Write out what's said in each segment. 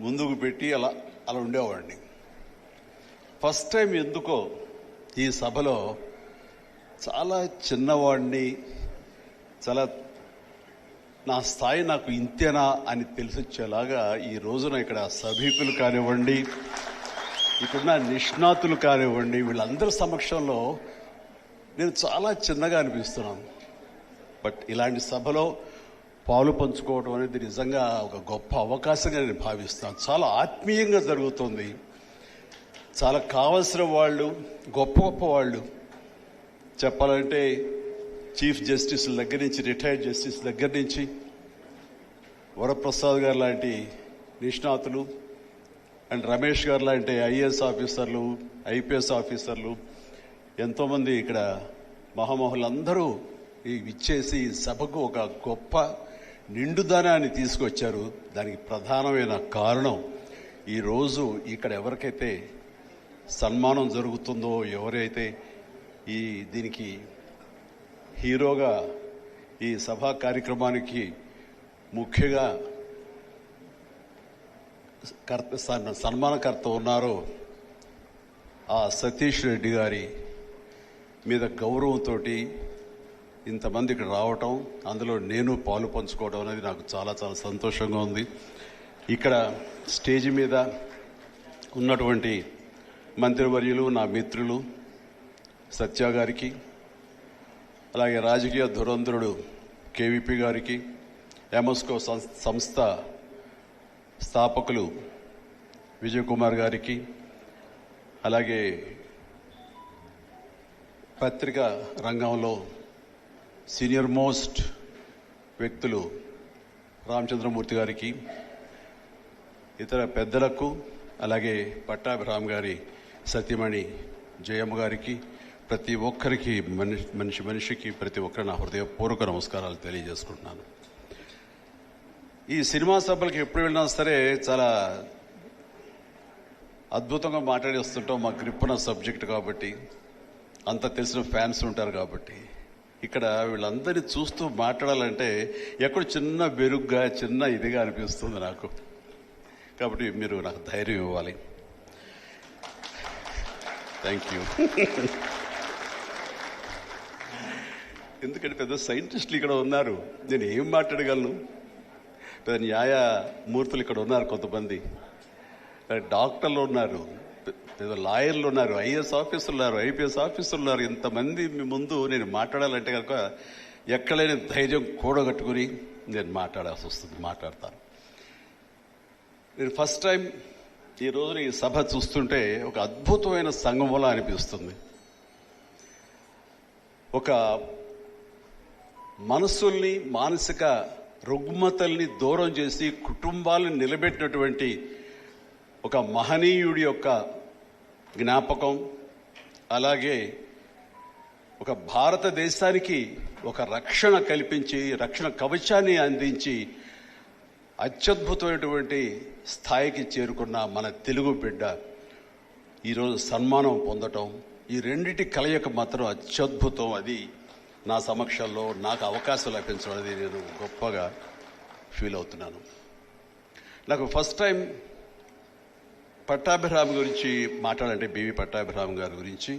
ముందుకు పెట్టి అలా అలా ఉండేవాడిని. ఫస్ట్ టైం ఎందుకో ఈ సభలో చాలా చిన్నవాడిని, చాలా నా స్థాయి నాకు ఇంతేనా అని తెలిసొచ్చేలాగా ఈ రోజున ఇక్కడ సభికులు కానివ్వండి, ఇక్కడున్న నిష్ణాతులు కానివ్వండి, వీళ్ళందరి సమక్షంలో నేను చాలా చిన్నగా అనిపిస్తున్నాను. బట్ ఇలాంటి సభలో పాలు పంచుకోవడం అనేది నిజంగా ఒక గొప్ప అవకాశంగా నేను భావిస్తాను. చాలా ఆత్మీయంగా జరుగుతుంది. చాలా కావలసిన వాళ్ళు, గొప్ప గొప్ప వాళ్ళు, చెప్పాలంటే చీఫ్ జస్టిస్ దగ్గర నుంచి, రిటైర్డ్ జస్టిస్ దగ్గర నుంచి, వరప్రసాద్ గారు లాంటి నిష్ణాతులు అండ్ రమేష్ గారు లాంటి ఐఏఎస్ ఆఫీసర్లు, ఐపీఎస్ ఆఫీసర్లు, ఎంతోమంది ఇక్కడ మహామహులందరూ ఇచ్చేసి సభకు ఒక గొప్ప నిండుదనాన్ని తీసుకొచ్చారు. దానికి ప్రధానమైన కారణం ఈరోజు ఇక్కడ ఎవరికైతే సన్మానం జరుగుతుందో, ఎవరైతే దీనికి హీరోగా ఈ సభా కార్యక్రమానికి ముఖ్యంగా సన్మానకర్త ఉన్నారో ఆ సతీష్ రెడ్డి గారి మీద గౌరవంతో ఇంతమంది ఇక్కడ రావటం, అందులో నేను పాలు పంచుకోవడం అనేది నాకు చాలా చాలా సంతోషంగా ఉంది. ఇక్కడ స్టేజ్ మీద ఉన్నటువంటి మంత్రివర్యులు, నా మిత్రులు సత్య గారికి, అలాగే రాజకీయ ధురంధరుడు కేవీపీ గారికి, ఎమస్కో సంస్థ స్థాపకులు విజయ్ కుమార్ గారికి, అలాగే పత్రికా రంగంలో సీనియర్ మోస్ట్ వ్యక్తులు రామచంద్రమూర్తి గారికి, ఇతర పెద్దలకు, అలాగే పట్టాభిరామ్ గారి సతీమణి జయమ్మ గారికి, ప్రతి ఒక్కరికి మనిషికి ప్రతి ఒక్కరి నా హృదయపూర్వక నమస్కారాలు తెలియజేసుకుంటున్నాను. ఈ సినిమా సభలకు ఎప్పుడు వెళ్ళినా సరే చాలా అద్భుతంగా మాట్లాడి వస్తుంటాం. మా గ్రిప్పున సబ్జెక్ట్ కాబట్టి, అంత తెలిసిన ఫ్యాన్స్ ఉంటారు కాబట్టి. ఇక్కడ వీళ్ళందరినీ చూస్తూ మాట్లాడాలంటే ఎక్కడ చిన్న బెరుగ్గా, చిన్న ఇదిగా అనిపిస్తుంది నాకు. కాబట్టి మీరు నాకు ధైర్యం ఇవ్వాలి. Thank you. ఎందుకంటే పెద్ద సైంటిస్టులు ఇక్కడ ఉన్నారు, నేను ఏం మాట్లాడగలను. పెద్ద న్యాయమూర్తులు ఇక్కడ ఉన్నారు, కొంతమంది డాక్టర్లు ఉన్నారు, లాయర్లు ఉన్నారు, ఐఏఎస్ ఆఫీసర్లు ఉన్నారు, ఐపీఎస్ ఆఫీసర్లు ఉన్నారు. ఇంతమంది మీ ముందు నేను మాట్లాడాలంటే కనుక ఎక్కడైనా ధైర్యం కూడగట్టుకుని నేను మాట్లాడాల్సి వస్తుంది, మాట్లాడతాను. నేను ఫస్ట్ టైం ఈ రోజున ఈ సభ చూస్తుంటే ఒక అద్భుతమైన సంగమంలా అనిపిస్తుంది. ఒక మనసుల్ని, మానసిక రుగ్మతల్ని దూరం చేసి కుటుంబాలను నిలబెట్టినటువంటి ఒక మహనీయుడి యొక్క జ్ఞాపకం, అలాగే ఒక భారతదేశానికి ఒక రక్షణ కల్పించి, రక్షణ కవచాన్ని అందించి అత్యద్భుతమైనటువంటి స్థాయికి చేరుకున్న మన తెలుగు బిడ్డ ఈరోజు సన్మానం పొందటం, ఈ రెండిటి కలయిక మాత్రం అత్యద్భుతం. అది నా సమక్షంలో నాకు అవకాశం లభించడం అనేది నేను గొప్పగా ఫీల్ అవుతున్నాను. నాకు ఫస్ట్ టైం పట్టాభిరామ్ గురించి మాట్లాడాలంటే, బివి పట్టాభిరామ్ గారి గురించి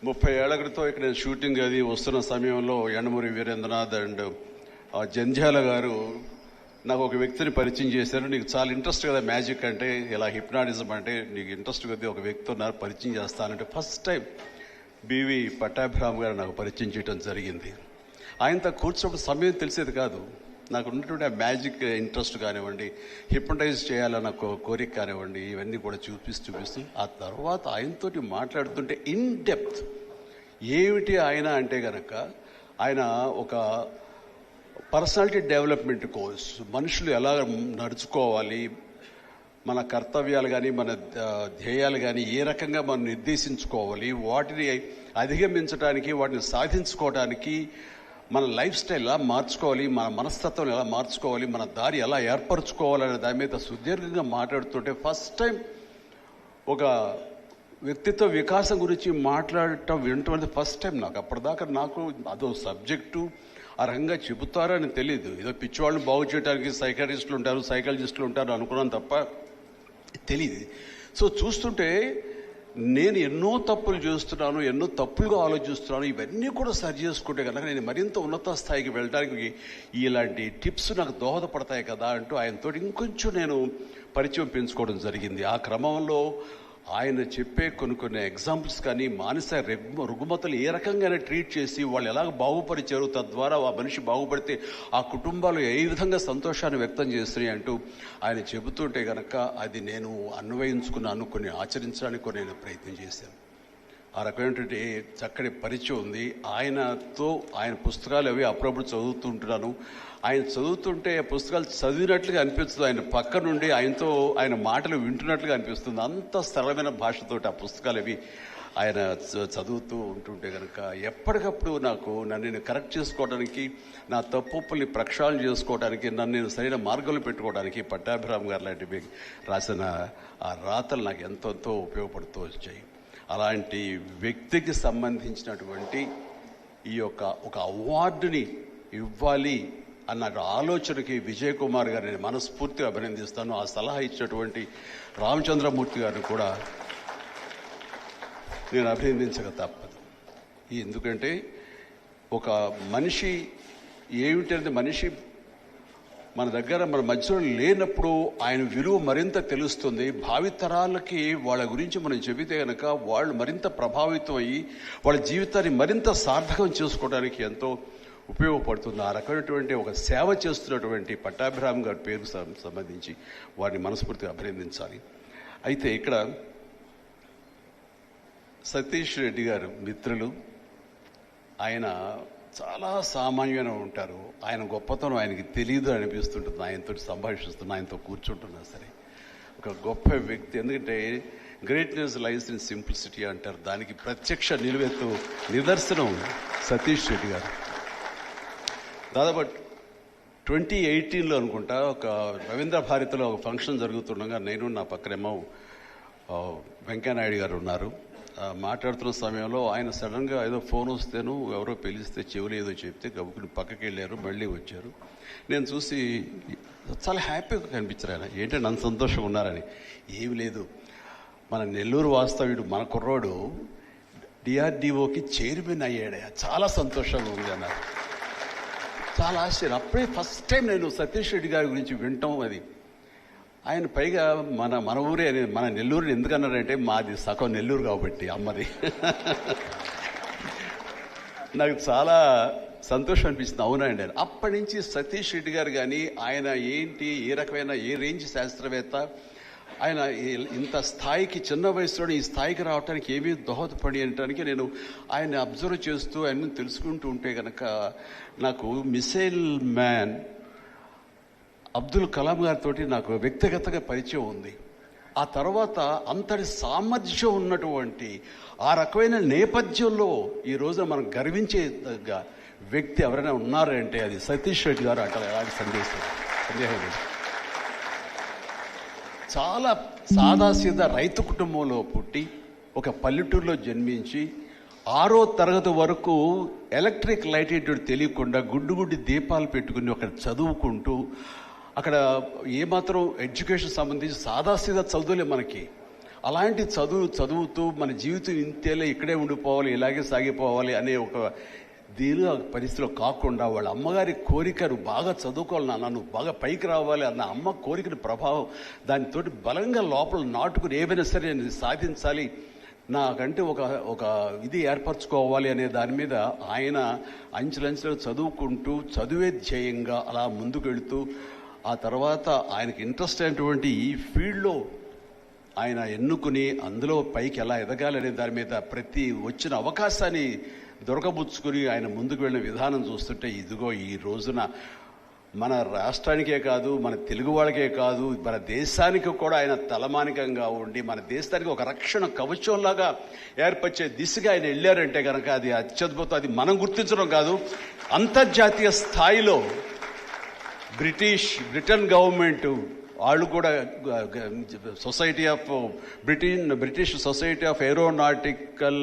30 ఏళ్ల క్రితం ఇక్కడ నేను షూటింగ్ అది వస్తున్న సమయంలో యండమూరి వీరేంద్రనాథ్ అండ్ జంధ్యాల గారు నాకు ఒక వ్యక్తిని పరిచయం చేశారు. నీకు చాలా ఇంట్రెస్ట్ కదా మ్యాజిక్ అంటే, ఇలా హిప్నాటిజం అంటే నీకు ఇంట్రెస్ట్ కొద్దీ ఒక వ్యక్తి ఉన్నారు, పరిచయం చేస్తానంటే ఫస్ట్ టైం బివి పట్టాభిరామ్ గారు నాకు పరిచయం చేయడం జరిగింది. ఆయనతో కూర్చోవడం సమయం తెలిసేది కాదు. నాకు ఉన్నటువంటి ఆ మ్యాజిక్ ఇంట్రెస్ట్ కానివ్వండి, హిప్నటైజ్ చేయాలన్న కోరిక కానివ్వండి, ఇవన్నీ కూడా చూపిస్తూ ఆ తర్వాత ఆయనతోటి మాట్లాడుతుంటే ఇన్ డెప్త్ ఏమిటి ఆయన అంటే కనుక, ఆయన ఒక పర్సనాలిటీ డెవలప్మెంట్ కోర్స్, మనుషులు ఎలా నడుచుకోవాలి, మన కర్తవ్యాలు కానీ, మన ధ్యేయాలు కానీ ఏ రకంగా మనం నిర్దేశించుకోవాలి, వాటిని అధిగమించడానికి, వాటిని సాధించుకోవడానికి మన లైఫ్ స్టైల్ ఎలా మార్చుకోవాలి, మన మనస్తత్వం ఎలా మార్చుకోవాలి, మన దారి ఎలా ఏర్పరచుకోవాలనే దాని మీద సుదీర్ఘంగా మాట్లాడుతుంటే ఫస్ట్ టైం ఒక వ్యక్తిత్వ వికాసం గురించి మాట్లాడటం వినటం అనేది ఫస్ట్ టైం నాకు. అప్పటిదాకా నాకు అదో సబ్జెక్టు, ఆ రకంగా చెబుతారని తెలియదు. ఏదో పిచ్చివాళ్ళని బాగు చేయడానికి సైకాట్రిస్టులు ఉంటారు, సైకాలజిస్టులు ఉంటారు అనుకున్నాను తప్ప తెలియదు. సో చూస్తుంటే నేను ఎన్నో తప్పులు చేస్తున్నాను, ఎన్నో తప్పులుగా ఆలోచిస్తున్నాను. ఇవన్నీ కూడా సరి చేసుకుంటే కనుక నేను మరింత ఉన్నత స్థాయికి వెళ్ళడానికి ఇలాంటి టిప్స్ నాకు దోహదపడతాయి కదా అంటూ ఆయనతో ఇంకొంచెం నేను పరిచయం పెంచుకోవడం జరిగింది. ఆ క్రమంలో ఆయన చెప్పే కొన్ని ఎగ్జాంపుల్స్ కానీ మానసిక రుగ్మతలు ఏ రకంగా ట్రీట్ చేసి వాళ్ళు ఎలాగ బాగుపరిచారు, తద్వారా ఆ మనిషి బాగుపడితే ఆ కుటుంబాలు ఏ విధంగా సంతోషాన్ని వ్యక్తం చేస్తున్నాయి అంటూ ఆయన చెబుతుంటే కనుక అది నేను అన్వయించుకున్నాను, కొన్ని ఆచరించడానికి నేను ప్రయత్నం చేశాను. ఆ రకమైనటువంటి చక్కటి పరిచయం ఉంది. ఆయన పుస్తకాలు అవి అప్పుడప్పుడు చదువుతుంటున్నాను. ఆయన చదువుతుంటే పుస్తకాలు చదివినట్లుగా అనిపిస్తుంది, ఆయన పక్క నుండి ఆయనతో ఆయన మాటలు వింటున్నట్లుగా అనిపిస్తుంది. అంత సరళమైన భాషతో ఆ పుస్తకాలు అవి ఆయన చదువుతూ ఉంటుంటే కనుక ఎప్పటికప్పుడు నన్ను నేను కరెక్ట్ చేసుకోవడానికి, నా తప్పుల్ని ప్రక్షాళన చేసుకోవడానికి, నన్ను నేను సరైన మార్గంలో పెట్టుకోవడానికి పట్టాభిరామ్ గారు లాంటి రాసిన ఆ రాతలు నాకు ఎంతో ఉపయోగపడుతూ వచ్చాయి. అలాంటి వ్యక్తికి సంబంధించినటువంటి ఈ ఒక అవార్డుని ఇవ్వాలి అన్న ఆలోచనకి విజయ్ కుమార్ గారిని నేను మనస్ఫూర్తిగా అభినందిస్తాను. ఆ సలహా ఇచ్చినటువంటి రామచంద్రమూర్తి గారిని కూడా నేను అభినందించక తప్పదు. ఎందుకంటే ఒక మనిషి ఏమిటంటే మనిషి మన మధ్యలో లేనప్పుడు ఆయన విలువ మరింత తెలుస్తుంది. భావితరాలకి వాళ్ళ గురించి మనం చెబితే కనుక వాళ్ళు మరింత ప్రభావితం అయ్యి వాళ్ళ జీవితాన్ని మరింత సార్థకం చేసుకోవడానికి ఎంతో ఉపయోగపడుతుంది. ఆ రకమైనటువంటి ఒక సేవ చేస్తున్నటువంటి పట్టాభిరామ్ గారి పేరు సంబంధించి వారిని మనస్ఫూర్తిగా అభినందించాలి. అయితే ఇక్కడ సతీష్ రెడ్డి గారు మిత్రులు, ఆయన చాలా సామాన్యంగా ఉంటారు. ఆయన గొప్పతనం ఆయనకి తెలియదు అనిపిస్తుంటుంది. ఆయనతో సంభాషిస్తున్నా, ఆయనతో కూర్చుంటున్నా సరే ఒక గొప్ప వ్యక్తి. ఎందుకంటే గ్రేట్నెస్ లైస్ ఇన్ సింప్లిసిటీ అంటారు. దానికి ప్రత్యక్ష నిదర్శనం సతీష్ రెడ్డి గారు. దాదాపు 2018లో అనుకుంటా ఒక రవీంద్ర భారతిలో ఒక ఫంక్షన్ జరుగుతుండగా నేను నా పక్కనేమో వెంకయ్యనాయుడు గారు ఉన్నారు. మాట్లాడుతున్న సమయంలో ఆయన సడన్గా ఏదో ఫోన్ వస్తేను ఎవరో పిలిస్తే చెవులు ఏదో చెప్తే గబుకుని పక్కకి వెళ్ళారు, మళ్ళీ వచ్చారు. నేను చూసి చాలా హ్యాపీగా కనిపించారు. ఆయన ఏంటంటే నన్ను సంతోషంగా ఉన్నారని. ఏమి లేదు, మన నెల్లూరు వాస్తవ్యుడు మన కుర్రోడు డిఆర్డిఓకి చైర్మన్ అయ్యాడే, చాలా సంతోషంగా ఉంది అన్నారు. చాలా ఆశ్చర్యం. అప్పుడే ఫస్ట్ టైం నేను సతీష్ రెడ్డి గారి గురించి వింటాం. అది ఆయన పైగా మన ఊరే, మన నెల్లూరుని ఎందుకన్నారంటే మాది సగం నెల్లూరు కాబట్టి అమ్మది. నాకు చాలా సంతోషం అనిపిస్తుంది. అవునండి అని. అప్పటి నుంచి సతీష్ రెడ్డి గారు కానీ ఆయన ఏంటి, ఏ రకమైన ఏ రేంజ్ శాస్త్రవేత్త, ఆయన ఇంత స్థాయికి చిన్న వయసులోనే ఈ స్థాయికి రావడానికి ఏమీ దోహదపడి అనడానికి నేను ఆయన అబ్జర్వ్ చేస్తూ ఆయన తెలుసుకుంటూ ఉంటే కనుక నాకు మిసైల్ మ్యాన్ అబ్దుల్ కలాం గారితో నాకు వ్యక్తిగతంగా పరిచయం ఉంది. ఆ తర్వాత అంతటి సామర్థ్యం ఉన్నటువంటి ఆ రకమైన నేపథ్యంలో ఈ రోజున మనం గర్వించే వ్యక్తి ఎవరైనా ఉన్నారంటే అది సతీష్ రెడ్డి గారు అంటారు. ఎలాంటి సందేహం లేదు. చాలా సాదాసీదా రైతు కుటుంబంలో పుట్టి ఒక పల్లెటూరులో జన్మించి 6వ తరగతి వరకు ఎలక్ట్రిక్ లైట్ ఏంటో తెలియకుండా గుడ్డి దీపాలు పెట్టుకుని అక్కడ చదువుకుంటూ, అక్కడ ఏమాత్రం ఎడ్యుకేషన్ సంబంధించి సాదాసీదా చదువులే మనకి. అలాంటి చదువుతూ మన జీవితం ఇంతేలే, ఇక్కడే ఉండిపోవాలి, ఇలాగే సాగిపోవాలి అనే ఒక దీని పరిస్థితిలో కాకుండా వాళ్ళ అమ్మగారి కోరికను బాగా చదువుకోవాలి నాన్న, నువ్వు బాగా పైకి రావాలి అన్న అమ్మ కోరికని ప్రభావం దానితో బలంగా లోపల నాటుకుని ఏమైనా సరే నేను సాధించాలి, నాకంటే ఒక ఇది ఏర్పరచుకోవాలి అనే దాని మీద ఆయన అంచెలంచెలు చదువుకుంటూ చదువే ధ్యేయంగా అలా ముందుకు వెళుతూ ఆ తర్వాత ఆయనకి ఇంట్రెస్ట్ అయినటువంటి ఈ ఫీల్డ్లో ఆయన ఎన్నుకుని అందులో పైకి ఎలా ఎదగాలి అనే దాని మీద ప్రతి వచ్చిన అవకాశాన్ని దొరకబుచ్చుకుని ఆయన ముందుకు వెళ్ళిన విధానం చూస్తుంటే ఇదిగో ఈ రోజున మన రాష్ట్రానికే కాదు, మన తెలుగు వాళ్ళకే కాదు, మన దేశానికి కూడా ఆయన తలమానికంగా ఉండి మన దేశానికి ఒక రక్షణ కవచంలాగా ఏర్పరిచే దిశగా ఆయన వెళ్ళారంటే కనుక అది అత్యద్భుతం. అది మనం గుర్తించడం కాదు, అంతర్జాతీయ స్థాయిలో బ్రిటన్ గవర్నమెంట్ వాళ్ళు కూడా బ్రిటిష్ సొసైటీ ఆఫ్ ఏరోనాటికల్